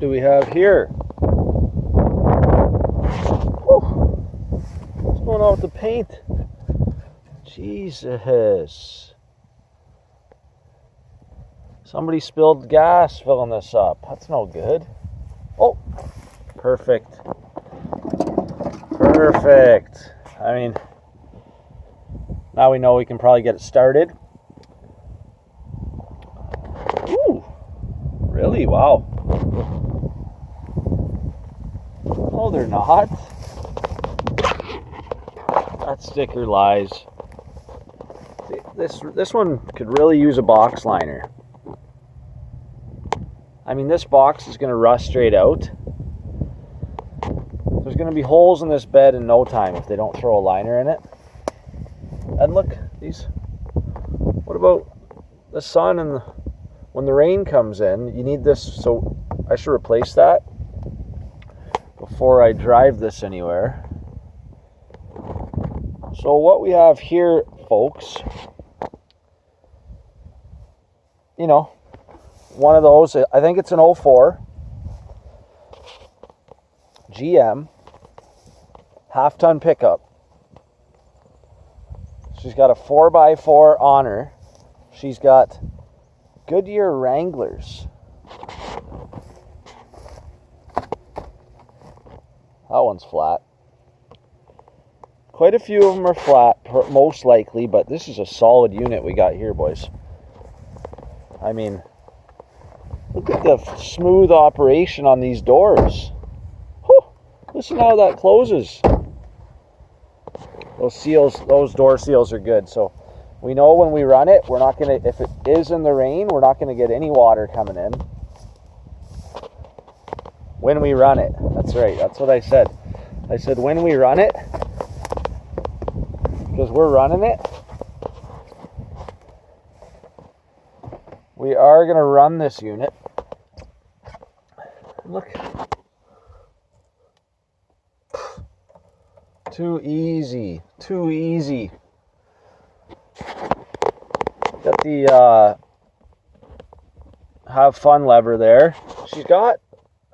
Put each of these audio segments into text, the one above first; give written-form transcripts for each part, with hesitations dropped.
do we have here? Whew. What's going on with the paint? Jesus. Somebody spilled gas filling this up. That's no good. Oh, perfect. Perfect. I mean, now we know we can probably get it started. Ooh, really? Wow. Oh, they're not. That sticker lies. This one could really use a box liner. I mean, this box is going to rust straight out. There's going to be holes in this bed in no time if they don't throw a liner in it. And look, these. What about the sun and when the rain comes in? You need this, so I should replace that before I drive this anywhere. So what we have here, folks, you know, one of those, I think it's an 04 GM half-ton pickup. She's got a 4x4 on her. She's got Goodyear Wranglers. That one's flat. Quite a few of them are flat, most likely, but this is a solid unit we got here, boys. I mean, look at the smooth operation on these doors. Whew, listen how that closes. Those seals, those door seals are good. So we know when we run it, we're not going to, if it is in the rain, we're not going to get any water coming in. When we run it. That's right. That's what I said. I said when we run it. Because we're running it. We are going to run this unit. Look. Too easy. Too easy. Got the have fun lever there. She's got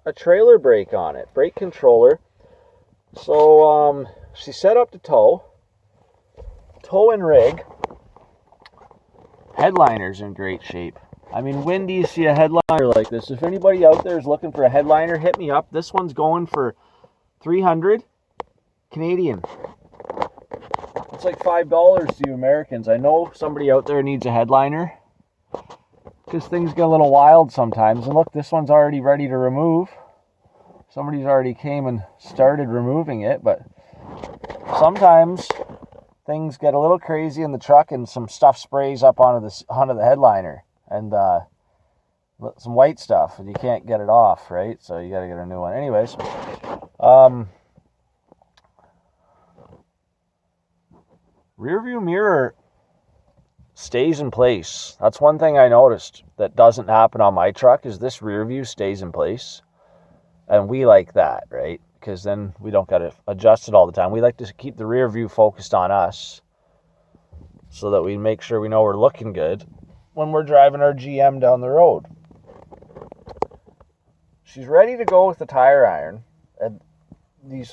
a trailer brake on it. Brake controller. So she's set up to tow. Tow and rig. Headliner's in great shape. I mean, when do you see a headliner like this? If anybody out there is looking for a headliner, hit me up. This one's going for $300 Canadian. It's like $5 to you Americans. I know somebody out there needs a headliner because things get a little wild sometimes. And look, this one's already ready to remove. Somebody's already came and started removing it, but sometimes things get a little crazy in the truck and some stuff sprays up onto the headliner and some white stuff and you can't get it off, right? So you got to get a new one. Anyways, rear view mirror stays in place. That's one thing I noticed that doesn't happen on my truck is this rear view stays in place. And we like that, right? Because then we don't got to adjust it all the time. We like to keep the rear view focused on us so that we make sure we know we're looking good when we're driving our GM down the road. She's ready to go with the tire iron. And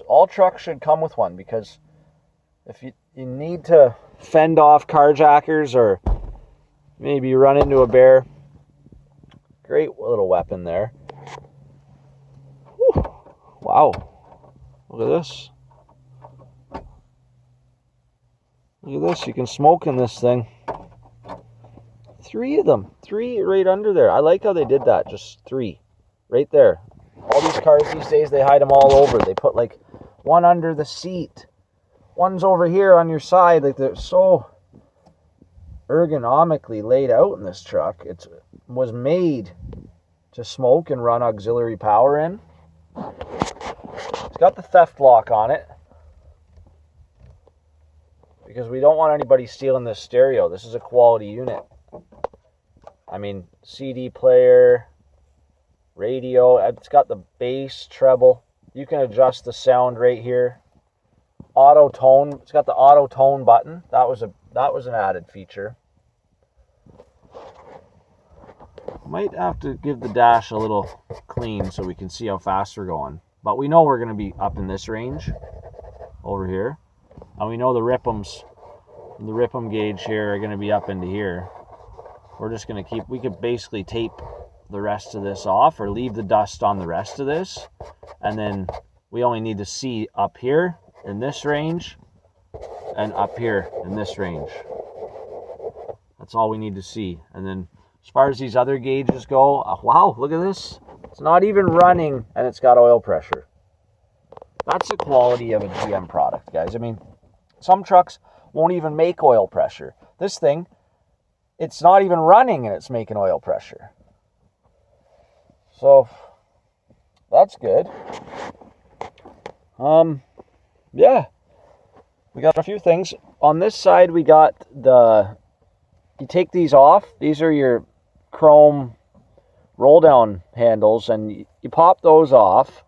all trucks should come with one because if you need to fend off carjackers or maybe you run into a bear, great little weapon there. Whew. Wow. Look at this. Look at this. You can smoke in this thing. 3 of them. 3 right under there. I like how they did that. Just 3. Right there. All these cars these days, they hide them all over. They put like one under the seat. One's over here on your side. Like they're so ergonomically laid out in this truck. It was made to smoke and run auxiliary power in. It's got the theft lock on it because we don't want anybody stealing this stereo. This is a quality unit. I mean, CD player, radio. It's got the bass, treble. You can adjust the sound right here. Auto tone. It's got the auto tone button. That was an added feature. Might have to give the dash a little clean so we can see how fast we're going. But we know we're going to be up in this range over here. And we know the Rip'em gauge here are going to be up into here. We're just going to keep, we could basically tape the rest of this off or leave the dust on the rest of this. And then we only need to see up here in this range and up here in this range. That's all we need to see. And then as far as these other gauges go, wow, look at this. It's not even running and it's got oil pressure. That's the quality of a GM product, guys. I mean, some trucks won't even make oil pressure. This thing, it's not even running and it's making oil pressure. So, that's good. Yeah. We got a few things. On this side, we got you take these off. These are your chrome roll down handles, and you pop those off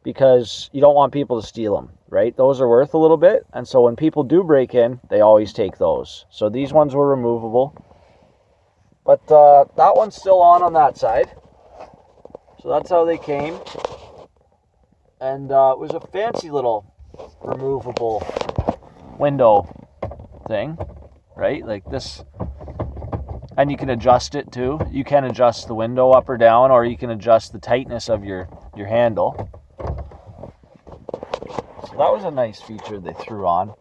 because you don't want people to steal them, right? Those are worth a little bit, and so when people do break in, they always take those. So these ones were removable, but that one's still on that side. So that's how they came, and it was a fancy little removable window thing, right? Like this. And you can adjust it too. You can adjust the window up or down, or you can adjust the tightness of your handle. So that was a nice feature they threw on.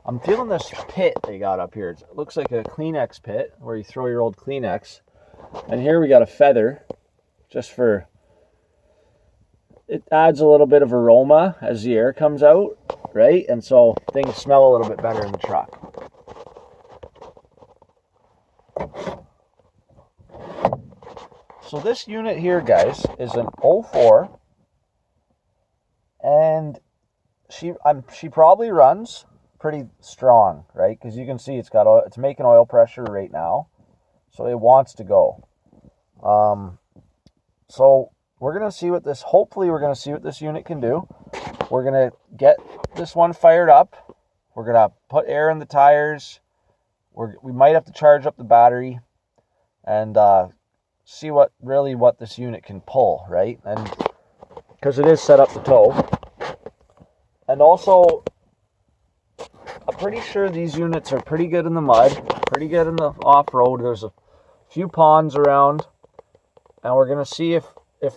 I'm feeling this pit they got up here. It looks like a Kleenex pit where you throw your old Kleenex. And here we got a feather, just for, it adds a little bit of aroma as the air comes out, right? And so things smell a little bit better in the truck. So this unit here, guys, is an 04, and she probably runs pretty strong, right? Because you can see it's making oil pressure right now, so it wants to go. So we're gonna see what this. Hopefully, we're gonna see what this unit can do. We're gonna get this one fired up. We're gonna put air in the tires. We might have to charge up the battery, and see what this unit can pull, right? And because it is set up to tow. And also, I'm pretty sure these units are pretty good in the mud, pretty good in the off-road. There's a few ponds around, and we're going to see if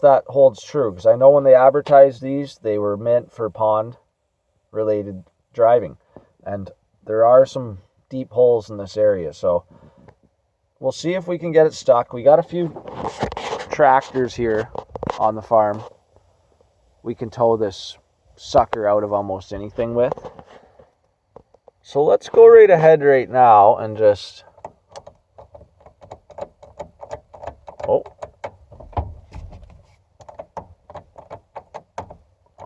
that holds true, because I know when they advertised these, they were meant for pond-related driving, and there are some deep holes in this area, so we'll see if we can get it stuck. We got a few tractors here on the farm we can tow this sucker out of almost anything with. So let's go right ahead right now and just... Oh,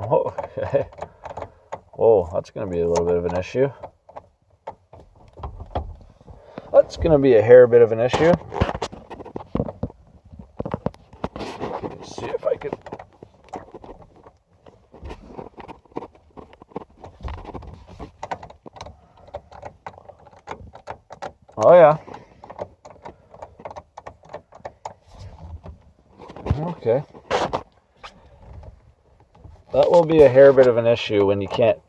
okay. Whoa, that's going to be a little bit of an issue. That's going to be a hair bit of an issue. Let's see if I can... Oh yeah. Okay. That will be a hair bit of an issue when you can't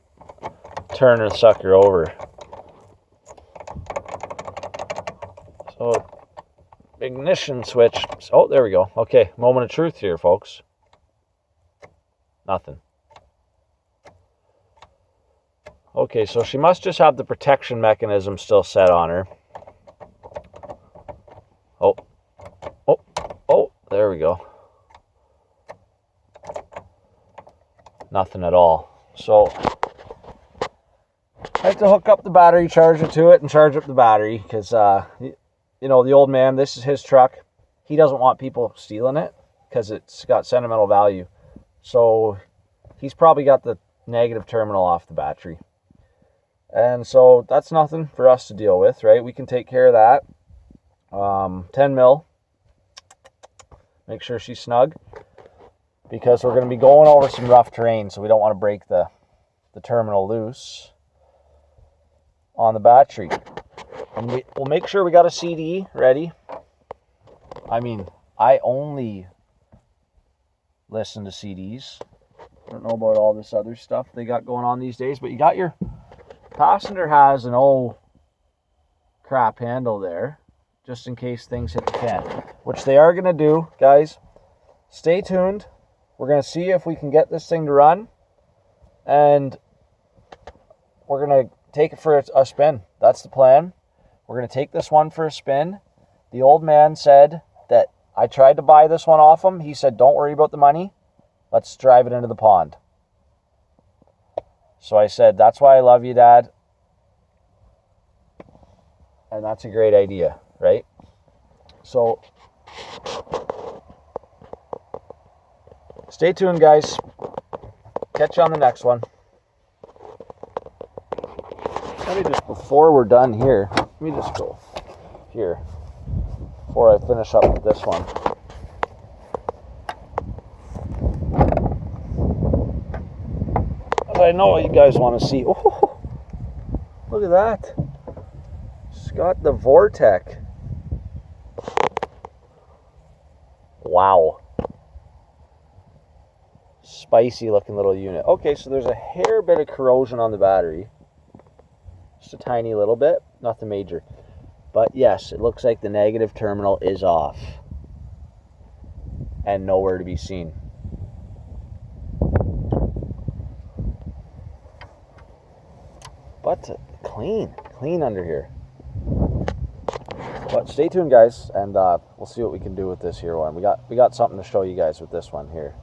turn the sucker over. So, ignition switch. Oh, there we go. Okay, moment of truth here, folks. Nothing. Okay, so she must just have the protection mechanism still set on her. Oh, there we go. Nothing at all. So, I have to hook up the battery charger to it and charge up the battery, because, you know, the old man, this is his truck. He doesn't want people stealing it because it's got sentimental value. So he's probably got the negative terminal off the battery. And so that's nothing for us to deal with, right? We can take care of that. 10 mil. Make sure she's snug, because we're going to be going over some rough terrain, so we don't want to break the terminal loose on the battery. And we'll make sure we got a CD ready. I mean, I only listen to CDs. I don't know about all this other stuff they got going on these days, but you got your passenger has an old crap handle there, just in case things hit the fan, which they are going to do, guys. Stay tuned. We're going to see if we can get this thing to run, and we're going to take it for a spin. That's the plan. We're going to take this one for a spin. The old man said that I tried to buy this one off him. He said, don't worry about the money. Let's drive it into the pond. So I said, that's why I love you, Dad. And that's a great idea, right? So stay tuned, guys. Catch you on the next one. Let me just, before we're done here, let me just go here before I finish up with this one. I know what you guys want to see. Oh, look at that. It's got the Vortec. Wow. Spicy looking little unit. Okay, so there's a hair bit of corrosion on the battery. Just a tiny little bit. Nothing major. But yes, it looks like the negative terminal is off. And nowhere to be seen. But clean under here. But stay tuned, guys, and we'll see what we can do with this here one. We got something to show you guys with this one here.